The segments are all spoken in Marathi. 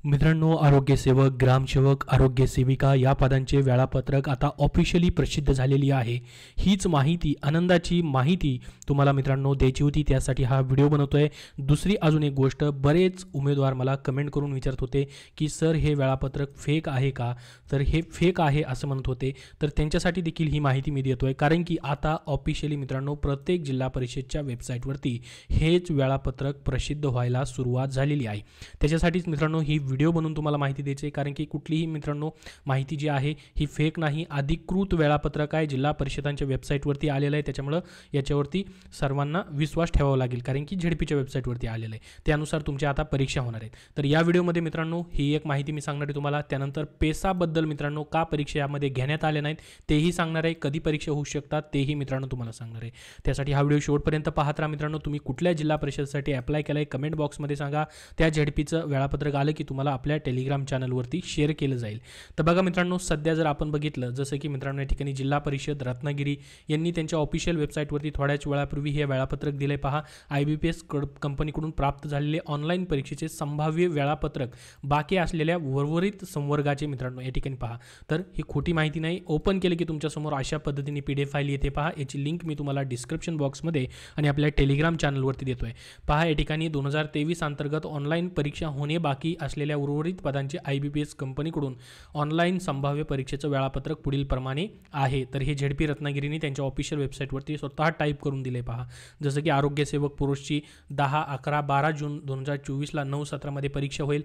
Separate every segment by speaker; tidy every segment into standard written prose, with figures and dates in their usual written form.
Speaker 1: मित्रांनो, आरोग्यसेवक, ग्रामसेवक, आरोग्य सेविका या पदांचे वेळापत्रक आता ऑफिशियली प्रसिद्ध झालेली आहे। हीच माहिती, आनंदाची माहिती तुम्हाला मित्रांनो द्यायची होती, त्यासाठी हा व्हिडिओ बनवतोय। दुसरी अजून एक गोष्ट, बरेच उमेदवार मला कमेंट करून विचारत होते की सर हे वेळापत्रक फेक आहे का? तर हे फेक आहे असं म्हणत होते, तर त्यांच्यासाठी देखील ही माहिती मी देतोय। कारण की आता ऑफिशियली मित्रांनो प्रत्येक जिल्हा परिषदच्या वेबसाईटवरती हेच वेळापत्रक प्रसिद्ध व्हायला सुरुवात झालेली आहे। त्याच्यासाठीच मित्रांनो ही व्हिडिओ बनवून तुम्हाला माहिती द्यायची आहे, कारण की कुठलीही मित्रांनो माहिती जी आहे ही फेक नाही, अधिकृत वेळापत्रक आहे, जिल्हा परिषदांच्या वेबसाईटवरती आलेलं आहे। त्याच्यामुळे याच्यावरती सर्वांना विश्वास ठेवावा लागेल, कारण की झेडपीच्या वेबसाईटवरती आलेलं आहे। त्यानुसार तुमच्या आता परीक्षा होणार आहेत। तर या व्हिडिओमध्ये मित्रांनो ही एक माहिती मी सांगणार आहे तुम्हाला। त्यानंतर पेसाबद्दल मित्रांनो का परीक्षा यामध्ये घेण्यात आले नाहीत तेही सांगणार आहे, कधी परीक्षा होऊ शकतात तेही मित्रांनो तुम्हाला सांगणार आहे। त्यासाठी हा व्हिडिओ शेवटपर्यंत पाहत राहा मित्रांनो। तुम्ही कुठल्या जिल्हा परिषदेसाठी अप्लाय केलाय कमेंट बॉक्समध्ये सांगा, त्या झेडपीचं वेळापत्रक आलं की तुम्हाला आपल्या टेलिग्राम चॅनलवरती शेअर केलं जाईल। तर बघा मित्रांनो, सध्या जर आपण बघितलं, जसं की मित्रांनो या ठिकाणी जिल्हा परिषद रत्नागिरी यांनी त्यांच्या ऑफिशियल वेबसाईटवरती थोड्याच वेळापूर्वी हे वेळापत्रक दिले पहा। IBPS कंपनीकडून प्राप्त झालेले ऑनलाईन परीक्षेचे संभाव्य वेळापत्रक बाकी असलेल्या उर्वरित संवर्गाचे मित्रांनो या ठिकाणी पहा। तर ही खोटी माहिती नाही, ओपन केलं की तुमच्यासमोर अशा पद्धतीने PDF फाईल येते पहा। याची लिंक मी तुम्हाला डिस्क्रिप्शन बॉक्समध्ये आणि आपल्या टेलिग्राम चॅनलवरती देतोय पहा। या ठिकाणी 2023 अंतर्गत ऑनलाईन परीक्षा होणे बाकी असलेल्या उर्वरित पदांचे IBPS कंपनीकडून ऑनलाईन संभाव्य परीक्षेचं वेळापत्रक पुढील प्रमाणे आहे। तर हे झेडपी रत्नागिरीने त्यांच्या ऑफिशियल वेबसाईटवरती स्वतः टाईप करून दिले पहा। जसं की आरोग्य सेवक पुरुषची 10, 11, 12 जून 2024ला 9-17 मध्ये परीक्षा होईल।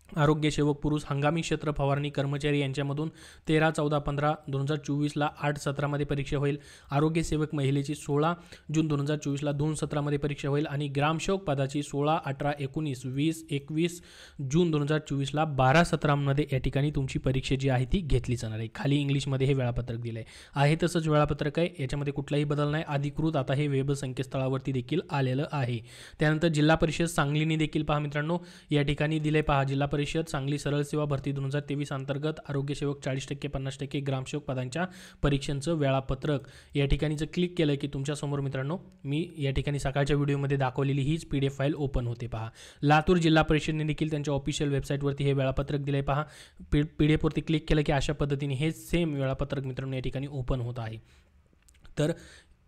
Speaker 1: आरोग्य सेवक पुरुष हंगामी क्षेत्र फवारणी कर्मचारी यांच्यामधून 13, 14, 15 2024ला 8-17 मध्ये परीक्षा होईल। आरोग्य सेवक महिलेची 16 जून 2024ला 2-17 मध्ये परीक्षा होईल आणि ग्रामसेवक पदाची 16, 18, 19, 20, 21 जून 2024ला 12-17 मध्ये या ठिकाणी तुमची परीक्षा जी आहे ती घेतली जाणार आहे। खाली इंग्लिशमध्ये हे वेळापत्रक दिले आहे, तसंच वेळापत्रक आहे, याच्यामध्ये कुठलाही बदल नाही। अधिकृत आता हे वेब संकेतस्थळावरती देखील आलेलं आहे। त्यानंतर जिल्हा परिषद सांगलीने देखील पहा मित्रांनो या ठिकाणी दिले पहा। जिल्हा परिषद सांगली सरळ सेवा भरती 2023 अंतर्गत आरोग्य सेवक 40%, 50%, ग्रामसेवक पदांच्या परीक्षांचं वेळापत्रक या ठिकाणी जर क्लिक केलं की तुमच्या समोर मित्रांनो मी या ठिकाणी सकाळच्या व्हिडिओमध्ये दाखवलेली हीच PDF फाईल ओपन होते पहा। लातूर जिल्हा परिषदेने देखील त्यांच्या ऑफिशियल वेबसाईटवरती हे वेळापत्रक दिले पहा। PDF वरती क्लिक केलं की अशा पद्धतीने हे सेम वेळापत्रक मित्रांनो या ठिकाणी ओपन होत आहे। तर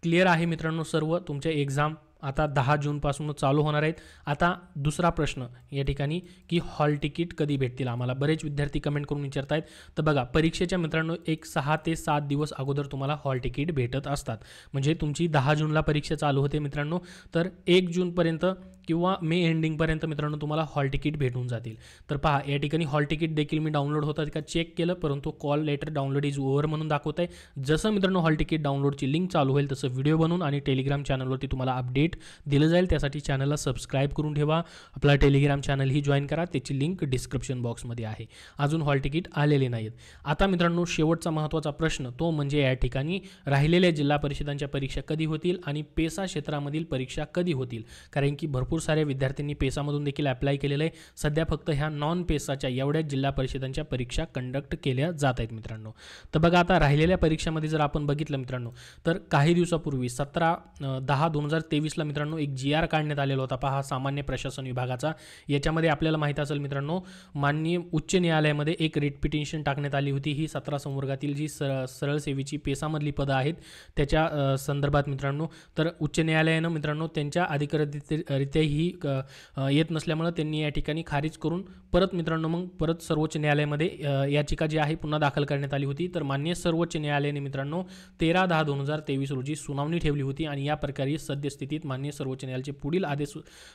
Speaker 1: क्लिअर आहे मित्रांनो, सर्व तुमच्या एक्झाम आता 10 जूनपासून चालू होणार आहेत। आता दुसरा प्रश्न या ठिकाणी की हॉल तिकीट कधी भेटतील आम्हाला, बरेच विद्यार्थी कमेंट करून विचारत आहेत। तर बघा, परीक्षेच्या मित्रांनो 6 ते 7 दिवस अगोदर तुम्हाला हॉल तिकीट भेटत असतात। म्हणजे तुमची 10 जूनला परीक्षा चालू होते मित्रांनो, तर 1 जूनपर्यंत किंवा मे एंडिंगपर्यंत मित्रांनो तुम्हाला हॉल तिकीट भेटून जातील। तर पहा या ठिकाणी हॉल तिकीट देखील मी डाउनलोड होतात का चेक केलं, परंतु call letter download is over म्हणून दाखवत आहे। जसं मित्रांनो हॉल तिकीट डाउनलोडची लिंक चालू होईल तसं व्हिडिओ बनवून आणि टेलिग्राम चॅनलवरती तुम्हाला अपडेट दिलं जाईल। त्यासाठी चॅनलला सबस्क्राईब करून ठेवा, आपला टेलिग्राम चॅनलही जॉईन करा, त्याची लिंक डिस्क्रिप्शन बॉक्समध्ये आहे। अजून हॉल तिकीट आलेले नाहीत। आता मित्रांनो शेवटचा महत्त्वाचा प्रश्न तो म्हणजे या ठिकाणी राहिलेल्या जिल्हा परिषदांच्या परीक्षा कधी होतील आणि पेसा क्षेत्रामधील परीक्षा कधी होतील, कारण की भरपूर साऱ्या विद्यार्थ्यांनी पेसामधून देखील अप्लाय केलेलं आहे। सध्या फक्त ह्या नॉन पेसाच्या एवढ्याच जिल्हा परिषदांच्या परीक्षा कंडक्ट केल्या जात आहेत मित्रांनो। तर बघा आता राहिलेल्या परीक्षामध्ये जर आपण बघितलं मित्रांनो, तर काही दिवसापूर्वी 17/10/2023ला मित्रांनो एक GR काढण्यात आलेला होता पहा सामान्य प्रशासन विभागाचा। याच्यामध्ये आपल्याला माहित असेल मित्रांनो, माननीय उच्च न्यायालयामध्ये एक रिट पिटिशन टाकण्यात आली होती। ही 17 संवर्गातील जी सरळ सेवेची पेसामधली पदं आहेत त्याच्या संदर्भात मित्रांनो, तर उच्च न्यायालयानं मित्रांनो त्यांच्या अधिकृतरित्या ही येत नसल्यामुळे त्यांनी या ठिकाणी खारिज करून परत मित्रांनो मग परत सर्वोच्च न्यायालयामध्ये याचिका जी आहे पुन्हा दाखल करण्यात आली होती। तर माननीय सर्वोच्च न्यायालयाने मित्रांनो 13/10/2023 रोजी सुनावणी ठेवली होती आणि या प्रकारे सद्यस्थितीत माननीय सर्वोच्च न्यायालयाचे पुढील आदेश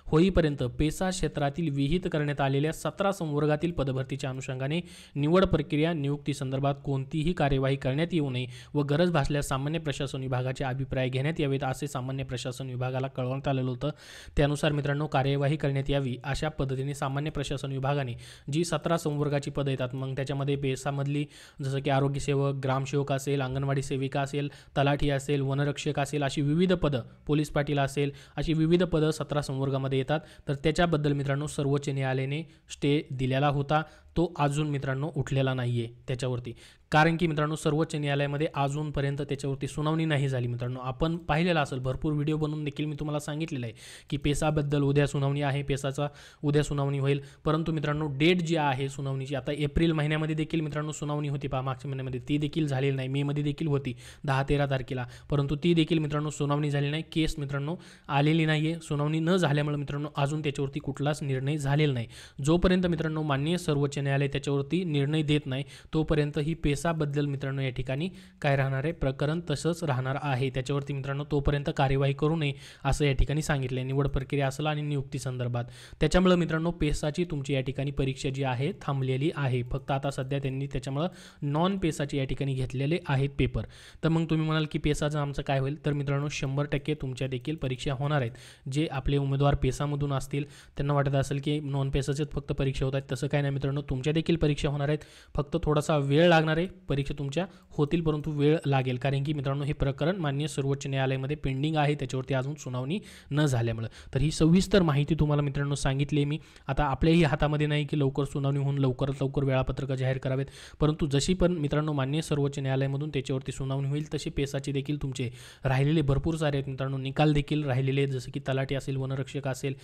Speaker 1: होईपर्यंत पेसा क्षेत्रातील विहित करण्यात आलेल्या 17 संवर्गातील पदभरतीच्या अनुषंगाने निवड प्रक्रिया नियुक्ती संदर्भात कोणतीही कार्यवाही करण्यात येऊ नये व गरज भासल्यास सामान्य प्रशासन विभागाचे अभिप्राय घेण्यात यावेत असे सामान्य प्रशासन विभागाला कळवण्यात आलेलं होतं। त्यानुसार मित्रांनो कार्यवाही करण्यात यावी अशा पद्धतीने सामान्य प्रशासन विभागाने जी 17 संवर्गाची पदं येतात, मग त्याच्यामध्ये पेसामधली जसं की आरोग्य सेवक, ग्रामसेवक असेल, अंगणवाडी सेविका असेल, तलाठी असेल, वनरक्षक असेल, अशी विविध पदं, पोलीस पाटील असेल, अशी विविध पदं 17 संवर्गामध्ये येतात। तर त्याच्याबद्दल मित्रांनो सर्वोच्च न्यायालयाने स्टे दिलेला होता। तो अजून मित्रांनो उठलेला नाही आहे त्याच्यावरती. कारण की मित्रांनो सर्वोच्च न्यायालयामध्ये अजूनपर्यंत त्याच्यावरती सुनावणी नाही झाली. मित्रांनो आपण पाहिलेलं असेल, भरपूर व्हिडिओ बनवून देखील मी तुम्हाला सांगितलेलं आहे की पेसाबद्दल उद्या सुनावणी आहे, पेसाचा उद्या सुनावणी होईल. परंतु मित्रांनो डेट जी आहे सुनावणीची, आता एप्रिल महिन्यामध्ये देखील मित्रांनो सुनावणी होती पहा, मागच्या महिन्यामध्ये ती देखील झालेली नाही. मेमध्ये देखील होती 10-13 तारखेला, परंतु ती देखील मित्रांनो सुनावणी झाली नाही. केस मित्रांनो आलेली नाही आहे. सुनावणी न झाल्यामुळे मित्रांनो अजून त्याच्यावरती कुठलाच निर्णय झालेला नाही. जोपर्यंत मित्रांनो माननीय सर्वोच्च न्यायालय त्याच्यावरती निर्णय देत नाही तोपर्यंत ही पेसाबद्दल मित्रांनो या ठिकाणी काय राहणार आहे, प्रकरण तसंच राहणार आहे. त्याच्यावरती मित्रांनो तोपर्यंत कार्यवाही करू नये असं या ठिकाणी सांगितलं आहे, निवड प्रक्रिया असेल आणि नियुक्ती संदर्भात. त्याच्यामुळे मित्रांनो पेसाची तुमची या ठिकाणी परीक्षा जी आहे थांबलेली आहे. फक्त आता सध्या त्यांनी त्याच्यामुळे नॉन पेसाची या ठिकाणी घेतलेले आहेत पेपर. तर मग तुम्ही म्हणाल की पेसाचं आमचं काय होईल, तर मित्रांनो 100% तुमच्या देखील परीक्षा होणार आहेत. जे आपले उमेदवार पेसामधून असतील त्यांना वाटत असेल की नॉन पेसाचेच फक्त परीक्षा होत आहेत, तसं काय नाही मित्रांनो. तुमच्या देखील परीक्षा होणार आहेत, फक्त थोडासा वेळ लागणार आहे. परीक्षा तुमच्या होतील परंतु वेळ लागेल, कारण की मित्रांनो हे प्रकरण माननीय सर्वोच्च न्यायालयामध्ये पेंडिंग आहे, त्याच्यावरती अजून सुनावणी न झाल्यामुळे. तर ही सविस्तर माहिती तुम्हाला मित्रांनो सांगितली आहे मी. आता आपल्याही हातामध्ये नाही की लवकर सुनावणी होऊन लवकरात लवकर वेळापत्रक जाहीर करावेत, परंतु जशी पण मित्रांनो माननीय सर्वोच्च न्यायालयामधून त्याच्यावरती सुनावणी होईल तशी पेसाचे देखील तुमचे राहिलेले भरपूर सारे आहेत मित्रांनो, निकाल देखील राहिलेले आहेत. जसं की तलाठी असेल, वनरक्षक असेल,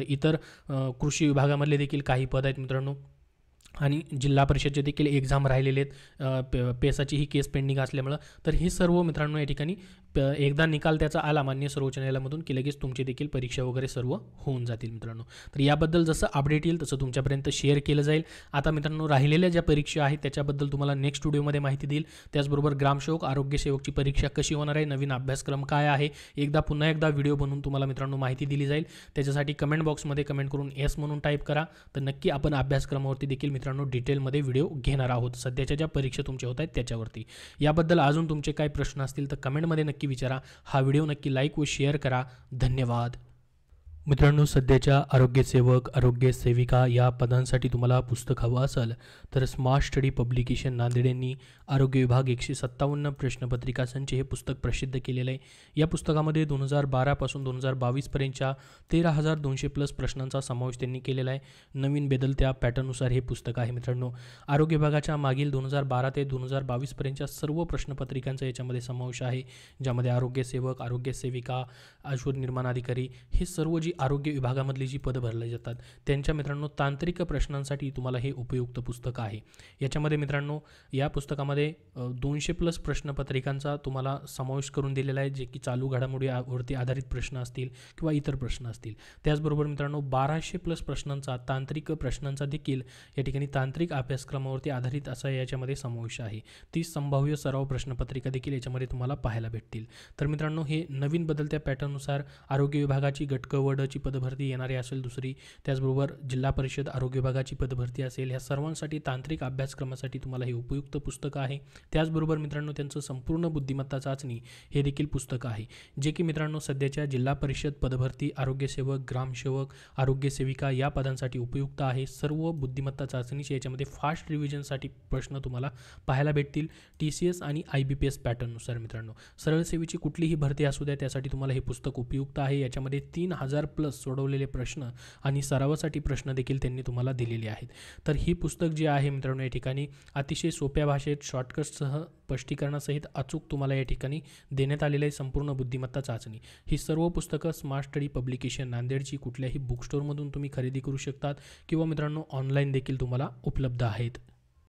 Speaker 1: इतर कृषी विभागामधले देखील काही पद आहेत मित्रांनो, आणि जिल्हा परिषदचे देखील एक्झाम राहिलेले आहेत. पेसाची ही केस पेंडिंग असल्यामुळं. तर हे सर्व मित्रांनो या ठिकाणी एकदा निकाल त्याचा आला माननीय सर्वोच्च न्यायालयामधून की लगेच तुमची देखील परीक्षा वगैरे सर्व होऊन जातील मित्रांनो. तर याबद्दल जसं अपडेट येईल तसं तुमच्यापर्यंत शेअर केलं जाईल. आता मित्रांनो राहिलेल्या ज्या परीक्षा आहेत त्याच्याबद्दल तुम्हाला नेक्स्ट व्हिडिओमध्ये माहिती देईल. त्याचबरोबर ग्रामसेवक, आरोग्यसेवकची परीक्षा कशी होणार आहे, नवीन अभ्यासक्रम काय आहे, पुन्हा एकदा व्हिडिओ बनवून तुम्हाला मित्रांनो माहिती दिली जाईल. त्याच्यासाठी कमेंट बॉक्समध्ये कमेंट करून येस म्हणून टाईप करा. तर नक्की आपण अभ्यासक्रमावरती देखील मित्रांनो डिटेलमध्ये व्हिडिओ घेणार आहोत, सध्याच्या ज्या परीक्षा तुमच्या होत आहेत त्याच्यावरती. याबद्दल अजून तुमचे काही प्रश्न असतील तर कमेंटमध्ये नक्की विचारा. हा व्हिडिओ नक्की लाईक व शेअर करा. धन्यवाद मित्रांनो. सध्याच्या आरोग्यसेवक, आरोग्य सेविका या पदांसाठी तुम्हाला पुस्तक हवं असेल तर स्मार्ट स्टडी पब्लिकेशन नांदेड यांनी आरोग्य विभाग 157 प्रश्नपत्रिका संच हे पुस्तक प्रसिद्ध केलेलं आहे. या पुस्तकामध्ये 2012 पासून 2022 पर्यंतच्या 13,200+ प्रश्नांचा समावेश त्यांनी केलेला आहे. नवीन बदलत्या पॅटर्ननुसार हे पुस्तक आहे मित्रांनो. आरोग्य विभागाच्या मागील 2012 ते 2022 पर्यंतच्या सर्व प्रश्नपत्रिकांचा याच्यामध्ये समावेश आहे, ज्यामध्ये आरोग्यसेवक, आरोग्यसेविका, औषध निर्माण अधिकारी हे सर्व जी आरोग्य विभागामधली जी पदं भरली जातात त्यांच्या मित्रांनो तांत्रिक प्रश्नांसाठी तुम्हाला हे उपयुक्त पुस्तक आहे. याच्यामध्ये मित्रांनो या पुस्तकामध्ये 200+ प्रश्नपत्रिकांचा तुम्हाला समावेश करून दिलेला आहे, जे की चालू घडामोडीवरती आधारित प्रश्न असतील किंवा इतर प्रश्न असतील. त्याचबरोबर मित्रांनो 1200+ प्रश्नांचा, तांत्रिक प्रश्नांचा देखील या ठिकाणी तांत्रिक अभ्यासक्रमावरती आधारित असा याच्यामध्ये समावेश आहे. 30 संभाव्य सराव प्रश्नपत्रिका देखील याच्यामध्ये तुम्हाला पाहायला भेटतील. तर मित्रांनो हे नवीन बदलत्या पॅटर्ननुसार आरोग्य विभागाची गटकवडची पदभरती येणारी असेल दुसरी, त्याचबरोबर जिल्हा परिषद आरोग्य विभागाची पदभरती असेल, ह्या सर्वांसाठी तांत्रिक अभ्यासक्रमासाठी तुम्हाला हे उपयुक्त पुस्तक आहे. त्याचबरोबर मित्रांनो त्यांचं संपूर्ण बुद्धिमत्ता चाचणी हे देखील पुस्तक आहे, जे की मित्रांनो सध्याच्या जिल्हा परिषद पदभरती, आरोग्यसेवक, ग्रामसेवक, आरोग्यसेविका या पदांसाठी उपयुक्त आहे. सर्व बुद्धिमत्ता चाचणीचे याच्यामध्ये फास्ट रिव्हिजनसाठी प्रश्न तुम्हाला पाहायला भेटतील TCS आणि IBPS पॅटर्ननुसार. मित्रांनो सरळ सेवेची कुठलीही भरती असू द्या त्यासाठी तुम्हाला हे पुस्तक उपयुक्त आहे. याच्यामध्ये 3000+ सोडवलेले प्रश्न आणि सरावासाठी प्रश्न देखील त्यांनी तुम्हाला दिलेले आहेत. तर ही पुस्तक जे आहे मित्रांनो या ठिकाणी अतिशय सोप्या भाषेत शॉर्टकट्ससह स्पष्टीकरणासहित अचूक तुम्हाला या ठिकाणी देण्यात आलेलं आहे संपूर्ण बुद्धिमत्ता चाचणी. ही सर्व पुस्तकं स्मार्ट स्टडी पब्लिकेशन नांदेडची कुठल्याही बुक स्टोअरमधून तुम्ही खरेदी करू शकतात किंवा मित्रांनो ऑनलाईन देखील तुम्हाला उपलब्ध आहेत.